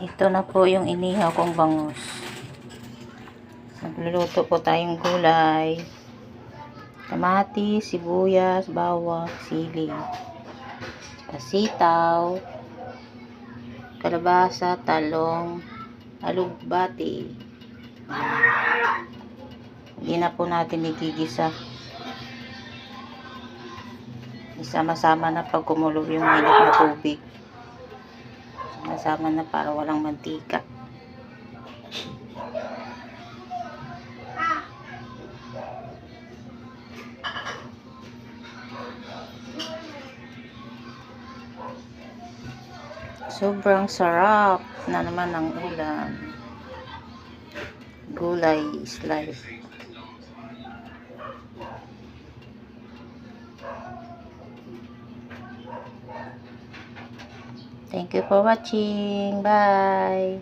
Ito na po yung inihaw kong bangus. Nagluluto po tayong gulay. Kamatis, sibuyas, bawang, sili. Sitaw, kalabasa, talong, alugbati. Hindi na po natin igigisa. Isama-sama na pag kumulo yung mainit na tubig. Sama-sama na para walang mantika. Sobrang sarap na naman ang ulam. Gulay is life. Thank you for watching. Bye.